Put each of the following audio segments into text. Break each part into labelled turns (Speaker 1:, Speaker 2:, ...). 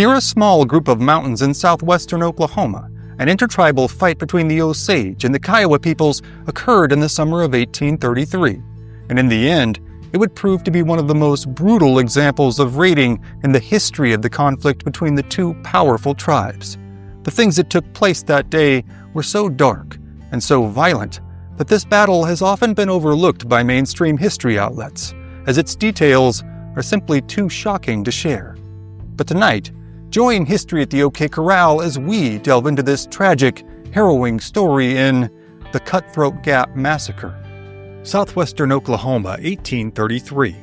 Speaker 1: Near a small group of mountains in southwestern Oklahoma, an intertribal fight between the Osage and the Kiowa peoples occurred in the summer of 1833, and in the end, it would prove to be one of the most brutal examples of raiding in the history of the conflict between the two powerful tribes. The things that took place that day were so dark and so violent that this battle has often been overlooked by mainstream history outlets, as its details are simply too shocking to share. But tonight, join History at the OK Corral as we delve into this tragic, harrowing story in the Cut Throat Gap Massacre. Southwestern Oklahoma, 1833.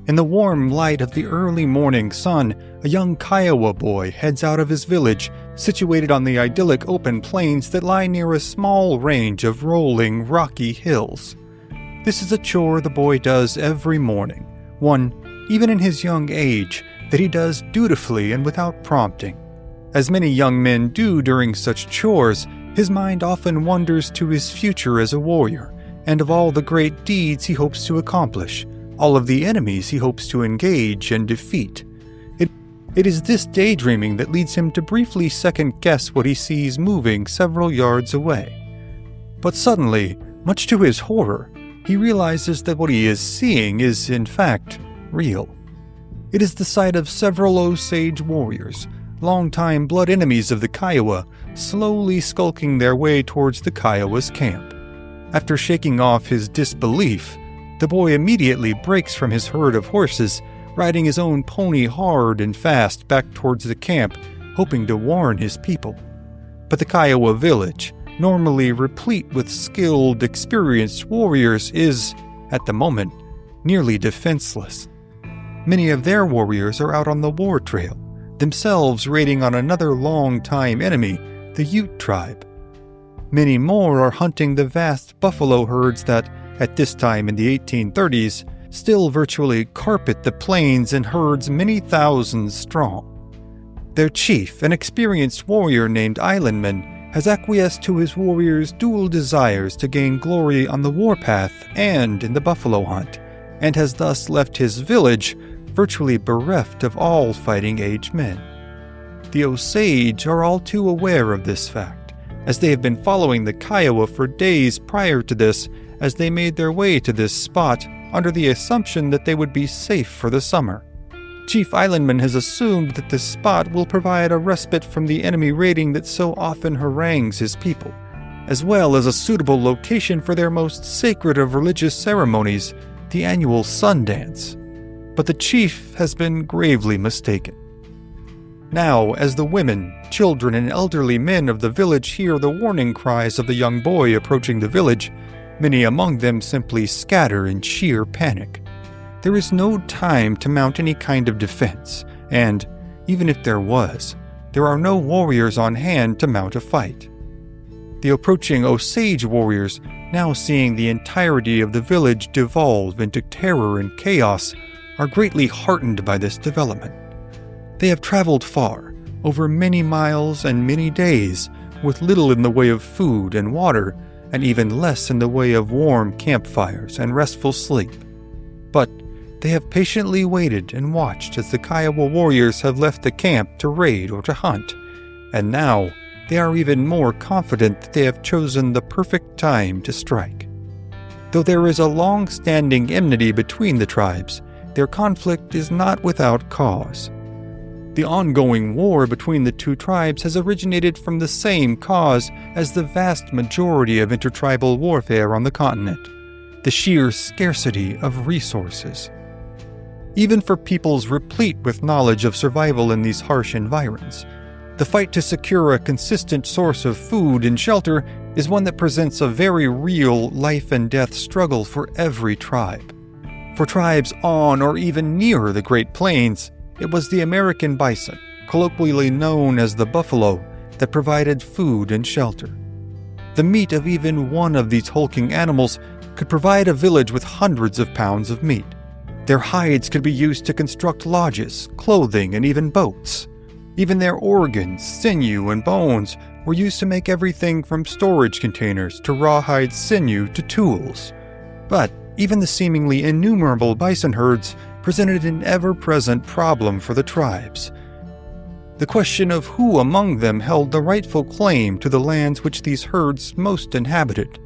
Speaker 1: In the warm light of the early morning sun, a young Kiowa boy heads out of his village, situated on the idyllic open plains that lie near a small range of rolling, rocky hills. This is a chore the boy does every morning, one, even in his young age, that he does dutifully and without prompting. As many young men do during such chores, his mind often wanders to his future as a warrior, and of all the great deeds he hopes to accomplish, all of the enemies he hopes to engage and defeat. It is this daydreaming that leads him to briefly second-guess what he sees moving several yards away. But suddenly, much to his horror, he realizes that what he is seeing is, in fact, real. It is the sight of several Osage warriors, longtime blood enemies of the Kiowa, slowly skulking their way towards the Kiowa's camp. After shaking off his disbelief, the boy immediately breaks from his herd of horses, riding his own pony hard and fast back towards the camp, hoping to warn his people. But the Kiowa village, normally replete with skilled, experienced warriors, is, at the moment, nearly defenseless. Many of their warriors are out on the war trail, themselves raiding on another long-time enemy, the Ute tribe. Many more are hunting the vast buffalo herds that, at this time in the 1830s, still virtually carpet the plains in herds many thousands strong. Their chief, an experienced warrior named Islandman, has acquiesced to his warriors' dual desires to gain glory on the warpath and in the buffalo hunt, and has thus left his village virtually bereft of all fighting-age men. The Osage are all too aware of this fact, as they have been following the Kiowa for days prior to this, as they made their way to this spot under the assumption that they would be safe for the summer. Chief Islandman has assumed that this spot will provide a respite from the enemy raiding that so often harangues his people, as well as a suitable location for their most sacred of religious ceremonies, the annual sun dance. But the chief has been gravely mistaken. Now, as the women, children, and elderly men of the village hear the warning cries of the young boy approaching the village, many among them simply scatter in sheer panic. There is no time to mount any kind of defense, and, even if there was, there are no warriors on hand to mount a fight. The approaching Osage warriors, now seeing the entirety of the village devolve into terror and chaos, are greatly heartened by this development. They have traveled far, over many miles and many days, with little in the way of food and water, and even less in the way of warm campfires and restful sleep. But they have patiently waited and watched as the Kiowa warriors have left the camp to raid or to hunt, and now they are even more confident that they have chosen the perfect time to strike. Though there is a long-standing enmity between the tribes, their conflict is not without cause. The ongoing war between the two tribes has originated from the same cause as the vast majority of intertribal warfare on the continent: the sheer scarcity of resources. Even for peoples replete with knowledge of survival in these harsh environs, the fight to secure a consistent source of food and shelter is one that presents a very real life-and-death struggle for every tribe. For tribes on or even near the Great Plains, it was the American bison, colloquially known as the buffalo, that provided food and shelter. The meat of even one of these hulking animals could provide a village with hundreds of pounds of meat. Their hides could be used to construct lodges, clothing, and even boats. Even their organs, sinew, and bones were used to make everything from storage containers to rawhide sinew to tools. But even the seemingly innumerable bison herds presented an ever-present problem for the tribes. the question of who among them held the rightful claim to the lands which these herds most inhabited.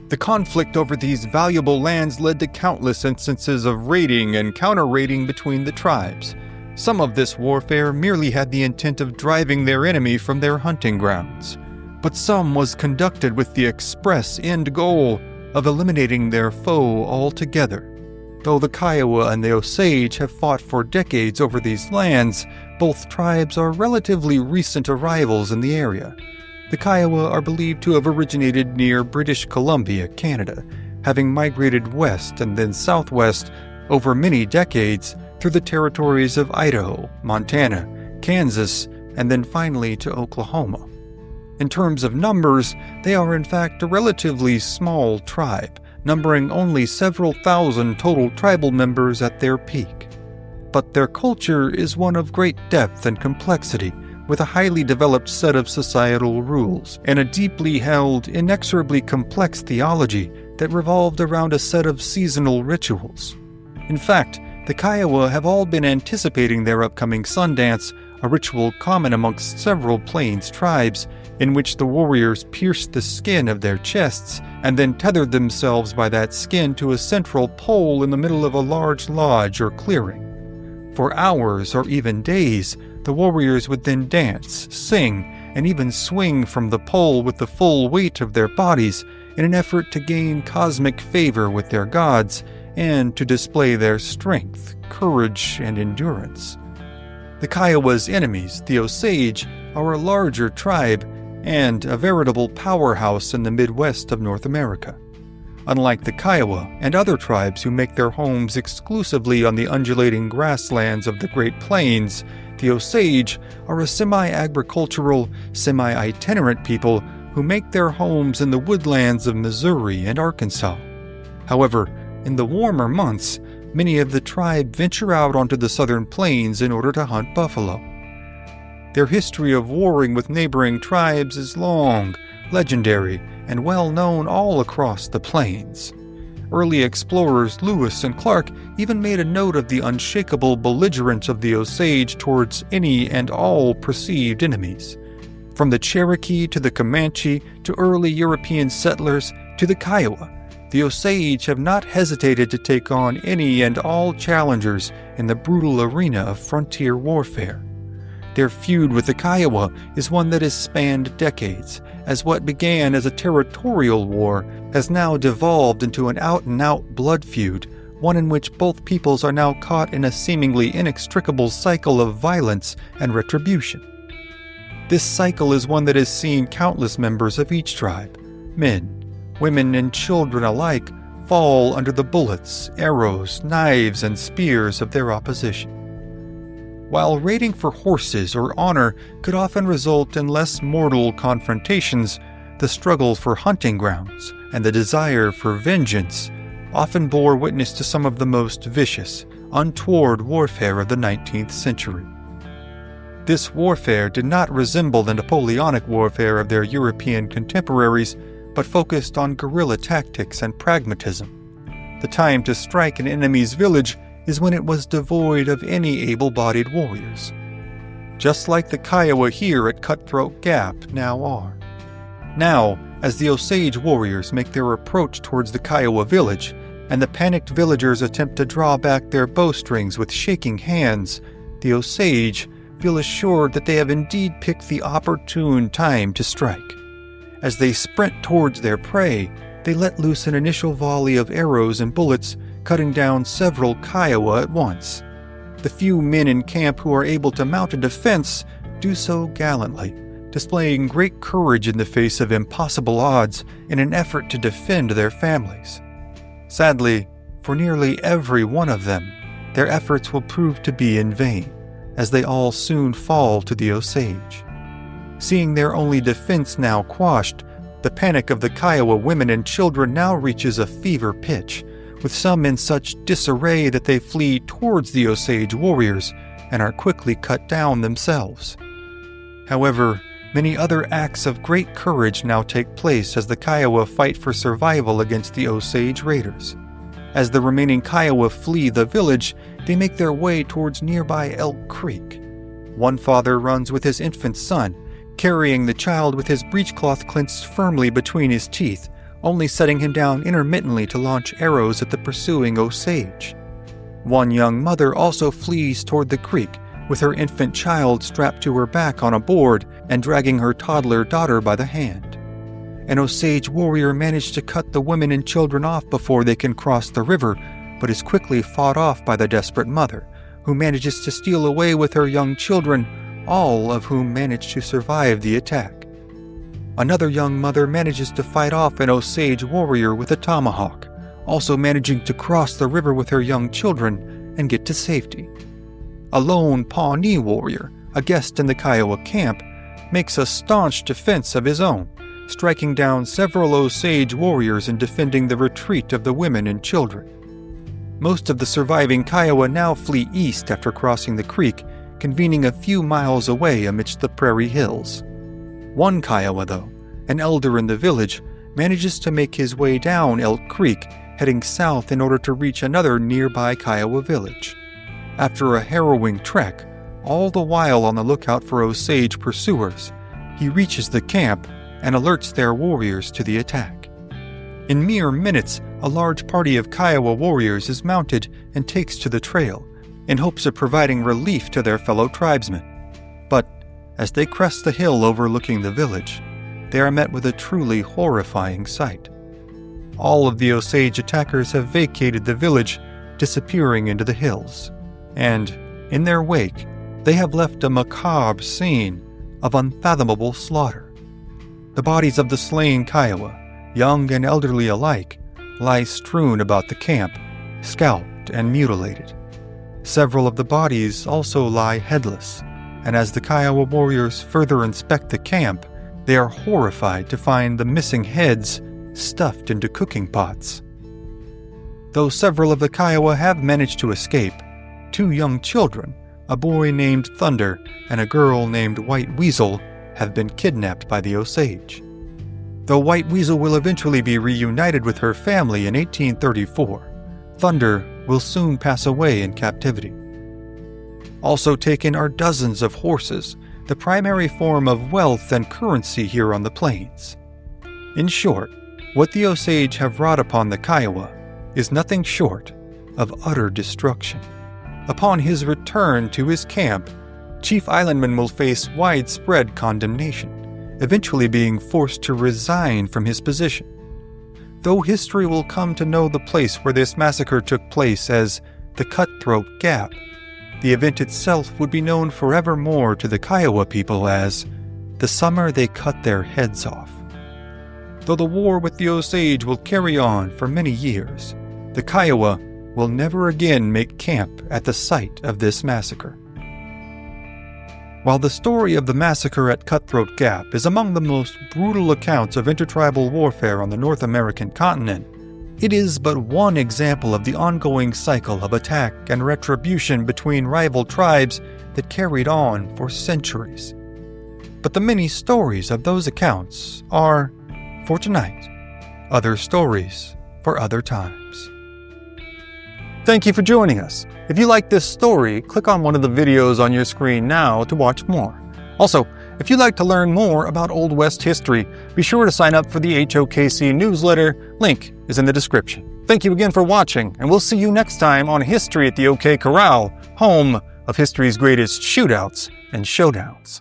Speaker 1: The conflict over these valuable lands led to countless instances of raiding and counter-raiding between the tribes. Some of this warfare merely had the intent of driving their enemy from their hunting grounds, but some was conducted with the express end goal of eliminating their foe altogether. Though the Kiowa and the Osage have fought for decades over these lands, both tribes are relatively recent arrivals in the area. The Kiowa are believed to have originated near British Columbia, Canada, having migrated west and then southwest over many decades through the territories of Idaho, Montana, Kansas, and then finally to Oklahoma. In terms of numbers, they are in fact a relatively small tribe, numbering only several thousand total tribal members at their peak. But their culture is one of great depth and complexity, with a highly developed set of societal rules and a deeply held, inexorably complex theology that revolved around a set of seasonal rituals. In fact, the Kiowa have all been anticipating their upcoming Sundance, a ritual common amongst several Plains tribes, in which the warriors pierced the skin of their chests and then tethered themselves by that skin to a central pole in the middle of a large lodge or clearing. For hours or even days, the warriors would then dance, sing, and even swing from the pole with the full weight of their bodies in an effort to gain cosmic favor with their gods and to display their strength, courage, and endurance. The Kiowa's enemies, the Osage, are a larger tribe and a veritable powerhouse in the Midwest of North America. Unlike the Kiowa and other tribes who make their homes exclusively on the undulating grasslands of the Great Plains, the Osage are a semi-agricultural, semi-itinerant people who make their homes in the woodlands of Missouri and Arkansas. However, in the warmer months, many of the tribe venture out onto the southern plains in order to hunt buffalo. Their history of warring with neighboring tribes is long, legendary, and well known all across the plains. Early explorers Lewis and Clark even made a note of the unshakable belligerence of the Osage towards any and all perceived enemies. From the Cherokee to the Comanche to early European settlers to the Kiowa, the Osage have not hesitated to take on any and all challengers in the brutal arena of frontier warfare. Their feud with the Kiowa is one that has spanned decades, as what began as a territorial war has now devolved into an out-and-out blood feud, one in which both peoples are now caught in a seemingly inextricable cycle of violence and retribution. This cycle is one that has seen countless members of each tribe, men, women, and children alike, fall under the bullets, arrows, knives, and spears of their opposition. While raiding for horses or honor could often result in less mortal confrontations, the struggle for hunting grounds and the desire for vengeance often bore witness to some of the most vicious, untoward warfare of the 19th century. This warfare did not resemble the Napoleonic warfare of their European contemporaries, but focused on guerrilla tactics and pragmatism. The time to strike an enemy's village is when it was devoid of any able-bodied warriors, just like the Kiowa here at Cut Throat Gap now are. Now, as the Osage warriors make their approach towards the Kiowa village, and the panicked villagers attempt to draw back their bowstrings with shaking hands, the Osage feel assured that they have indeed picked the opportune time to strike. As they sprint towards their prey, they let loose an initial volley of arrows and bullets, cutting down several Kiowa at once. The few men in camp who are able to mount a defense do so gallantly, displaying great courage in the face of impossible odds in an effort to defend their families. Sadly, for nearly every one of them, their efforts will prove to be in vain, as they all soon fall to the Osage. Seeing their only defense now quashed, the panic of the Kiowa women and children now reaches a fever pitch, with some in such disarray that they flee towards the Osage warriors and are quickly cut down themselves. However, many other acts of great courage now take place as the Kiowa fight for survival against the Osage raiders. As the remaining Kiowa flee the village, they make their way towards nearby Elk Creek. One father runs with his infant son, carrying the child with his breechcloth clenched firmly between his teeth, only setting him down intermittently to launch arrows at the pursuing Osage. One young mother also flees toward the creek, with her infant child strapped to her back on a board and dragging her toddler daughter by the hand. An Osage warrior managed to cut the women and children off before they can cross the river, but is quickly fought off by the desperate mother, who manages to steal away with her young children, all of whom manage to survive the attack. Another young mother manages to fight off an Osage warrior with a tomahawk, also managing to cross the river with her young children and get to safety. A lone Pawnee warrior, a guest in the Kiowa camp, makes a staunch defense of his own, striking down several Osage warriors and defending the retreat of the women and children. Most of the surviving Kiowa now flee east after crossing the creek, convening a few miles away amidst the prairie hills. One Kiowa, though, an elder in the village, manages to make his way down Elk Creek, heading south in order to reach another nearby Kiowa village. After a harrowing trek, all the while on the lookout for Osage pursuers, he reaches the camp and alerts their warriors to the attack. In mere minutes, a large party of Kiowa warriors is mounted and takes to the trail, in hopes of providing relief to their fellow tribesmen. But as they crest the hill overlooking the village, they are met with a truly horrifying sight. All of the Osage attackers have vacated the village, disappearing into the hills, and, in their wake, they have left a macabre scene of unfathomable slaughter. The bodies of the slain Kiowa, young and elderly alike, lie strewn about the camp, scalped and mutilated. Several of the bodies also lie headless, and as the Kiowa warriors further inspect the camp, they are horrified to find the missing heads stuffed into cooking pots. Though several of the Kiowa have managed to escape, 2 young children, a boy named Thunder and a girl named White Weasel, have been kidnapped by the Osage. Though White Weasel will eventually be reunited with her family in 1834, Thunder will soon pass away in captivity. Also taken are dozens of horses, the primary form of wealth and currency here on the plains. In short, what the Osage have wrought upon the Kiowa is nothing short of utter destruction. Upon his return to his camp, Chief Islandman will face widespread condemnation, eventually being forced to resign from his position. Though history will come to know the place where this massacre took place as the Cut Throat Gap, the event itself would be known forevermore to the Kiowa people as the summer they cut their heads off. Though the war with the Osage will carry on for many years, the Kiowa will never again make camp at the site of this massacre. While the story of the massacre at Cut Throat Gap is among the most brutal accounts of intertribal warfare on the North American continent, it is but one example of the ongoing cycle of attack and retribution between rival tribes that carried on for centuries. But the many stories of those accounts are, for tonight, other stories for other times. Thank you for joining us. If you like this story, click on one of the videos on your screen now to watch more. Also, if you'd like to learn more about Old West history, be sure to sign up for the HOKC newsletter. Link is in the description. Thank you again for watching, and we'll see you next time on History at the OK Corral, home of history's greatest shootouts and showdowns.